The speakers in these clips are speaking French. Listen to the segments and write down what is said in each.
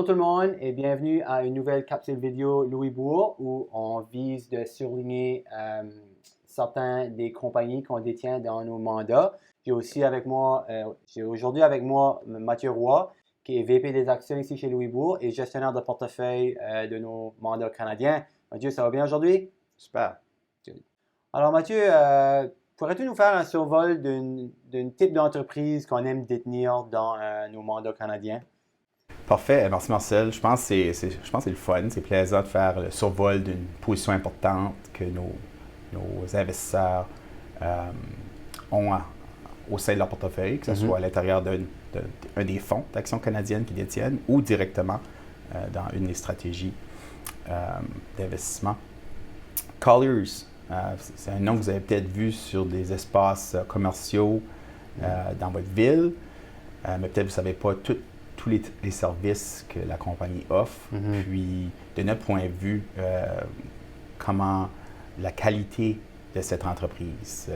tout le monde et bienvenue à une nouvelle capsule vidéo Louis Bourg où on vise de surligner certains des compagnies qu'on détient dans nos mandats. J'ai aujourd'hui avec moi Mathieu Roy qui est VP des actions ici chez Louis Bourg et gestionnaire de portefeuille de nos mandats canadiens. Mathieu, ça va bien aujourd'hui? Super. Alors Mathieu, pourrais-tu nous faire un survol d'un type d'entreprise qu'on aime détenir dans nos mandats canadiens? Parfait. Merci Marcel. Je pense que c'est le fun. C'est plaisant de faire le survol d'une position importante que nos investisseurs ont au sein de leur portefeuille, que ce soit à l'intérieur d'un des fonds d'actions canadiennes qu'ils détiennent ou directement dans une des stratégies d'investissement. Colliers, c'est un nom que vous avez peut-être vu sur des espaces commerciaux dans votre ville, mais peut-être vous ne savez pas tous les services que la compagnie offre. Puis, de notre point de vue, comment la qualité de cette entreprise,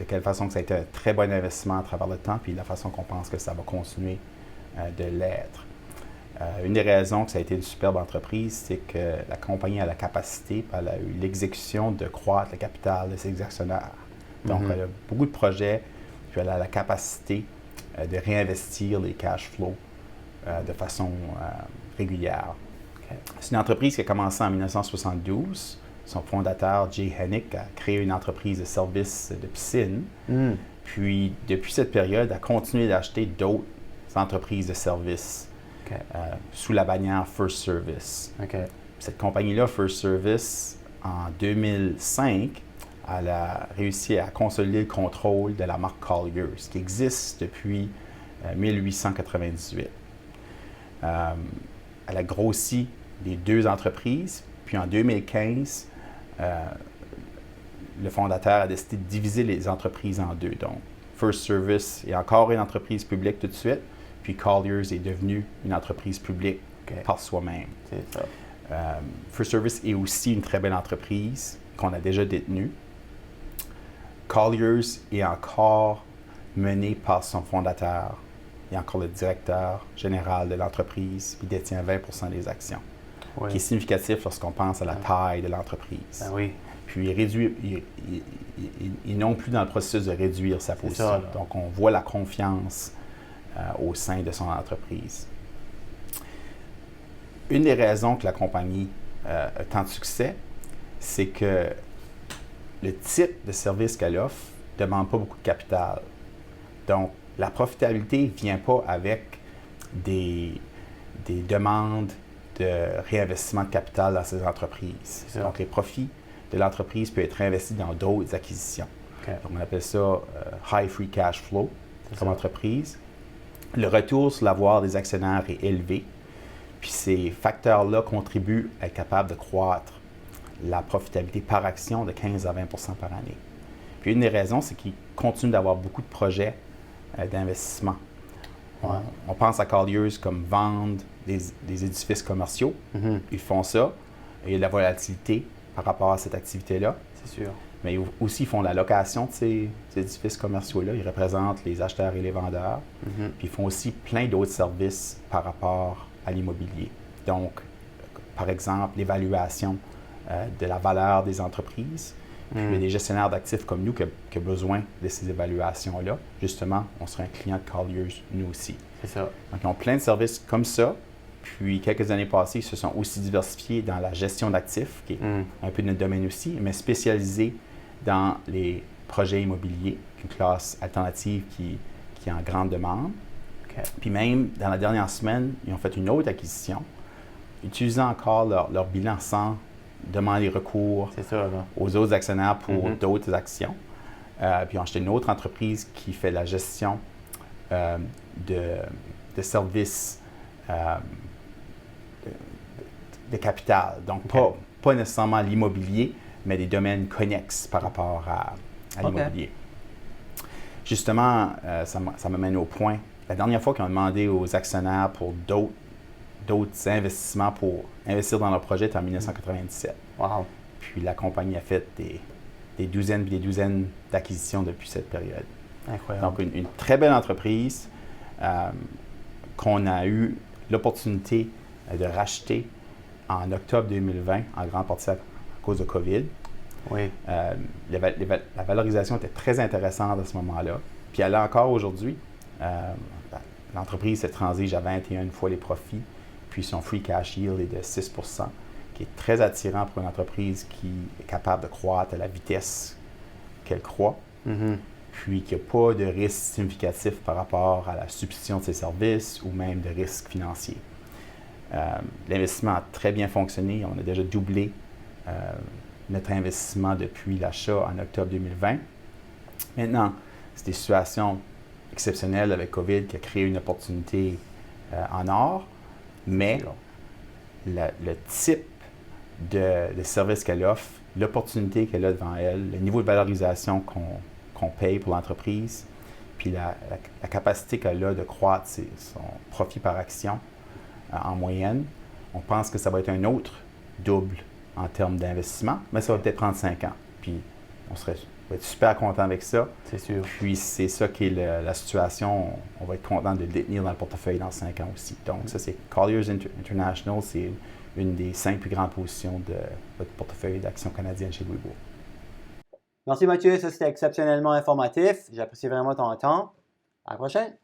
de quelle façon que ça a été un très bon investissement à travers le temps, puis la façon qu'on pense que ça va continuer de l'être. Une des raisons que ça a été une superbe entreprise, c'est que la compagnie a la capacité, elle a eu l'exécution de croître le capital de ses actionnaires. Donc, elle a beaucoup de projets, puis elle a la capacité de réinvestir les cash flows de façon régulière. C'est une entreprise qui a commencé en 1972. Son fondateur, Jay Hennick, a créé une entreprise de services de piscine. Puis, depuis cette période, a continué d'acheter d'autres entreprises de services sous la bannière First Service. Cette compagnie-là, First Service, en 2005, elle a réussi à consolider le contrôle de la marque Colliers, qui existe depuis 1898. Elle a grossi les deux entreprises, puis en 2015, le fondateur a décidé de diviser les entreprises en deux. Donc, First Service est encore une entreprise publique tout de suite, puis Colliers est devenu une entreprise publique par soi-même. C'est ça. First Service est aussi une très belle entreprise qu'on a déjà détenue. Colliers est encore mené par son fondateur. Il y a encore le directeur général de l'entreprise qui détient 20% des actions, qui est significatif lorsqu'on pense à la taille de l'entreprise. Puis il non plus dans le processus de réduire sa position. Donc, on voit la confiance au sein de son entreprise. Une des raisons que la compagnie a tant de succès, c'est que le type de service qu'elle offre ne demande pas beaucoup de capital. Donc, la profitabilité ne vient pas avec des demandes de réinvestissement de capital dans ces entreprises. Donc, les profits de l'entreprise peuvent être réinvestis dans d'autres acquisitions. Donc, on appelle ça high free cash flow comme entreprise. Le retour sur l'avoir des actionnaires est élevé. Puis, ces facteurs-là contribuent à être capable de croître la profitabilité par action de 15 à 20 % par année. Puis, une des raisons, c'est qu'ils continuent d'avoir beaucoup de projets d'investissement. On pense à Colliers comme vendre des édifices commerciaux. Ils font ça. Et il y a de la volatilité par rapport à cette activité-là. C'est sûr. Mais aussi, ils font la location de ces édifices commerciaux-là. Ils représentent les acheteurs et les vendeurs. Puis ils font aussi plein d'autres services par rapport à l'immobilier. Donc, par exemple, l'évaluation de la valeur des entreprises. Puis il y a des gestionnaires d'actifs comme nous qui ont besoin de ces évaluations-là. Justement, on serait un client de Colliers, nous aussi. C'est ça. Donc, ils ont plein de services comme ça. Puis, quelques années passées, ils se sont aussi diversifiés dans la gestion d'actifs, qui est un peu notre domaine aussi, mais spécialisés dans les projets immobiliers, une classe alternative qui est en grande demande. Puis même, dans la dernière semaine, ils ont fait une autre acquisition, utilisant encore leur bilan sans demander recours aux autres actionnaires pour d'autres actions. Puis ils ont acheté une autre entreprise qui fait la gestion de services de capital. Donc, pas nécessairement l'immobilier, mais des domaines connexes par rapport à l'immobilier. Justement, ça m'amène au point. La dernière fois qu'ils ont demandé aux actionnaires pour d'autres investissements pour investir dans leur projet, c'était en 1997. Puis la compagnie a fait des douzaines et des douzaines d'acquisitions depuis cette période. Incroyable. Donc, une très belle entreprise qu'on a eu l'opportunité de racheter en octobre 2020, en grande partie à cause de COVID. Oui. La valorisation était très intéressante à ce moment-là. Puis elle est encore aujourd'hui. L'entreprise se transige à 21 fois les profits, puis son free cash yield est de 6 qui est très attirant pour une entreprise qui est capable de croître à la vitesse qu'elle croît, puis qui n'a pas de risque significatif par rapport à la substitution de ses services ou même de risque financier. L'investissement a très bien fonctionné. On a déjà doublé notre investissement depuis l'achat en octobre 2020. Maintenant, c'est des situations exceptionnelles avec COVID qui a créé une opportunité en or, mais le type de service qu'elle offre, l'opportunité qu'elle a devant elle, le niveau de valorisation qu'on paye pour l'entreprise, puis la capacité qu'elle a de croître son profit par action en moyenne, on pense que ça va être un autre double en termes d'investissement, mais ça va peut-être prendre 5 ans. Puis on va être super content avec ça. C'est sûr. Puis c'est ça qui est la situation. On va être content de le détenir dans le portefeuille dans 5 ans aussi. Donc ça, c'est Colliers International, c'est une des 5 plus grandes positions de votre portefeuille d'actions canadiennes chez Louis Bourg. Merci Mathieu, ça c'était exceptionnellement informatif. J'apprécie vraiment ton temps. À la prochaine.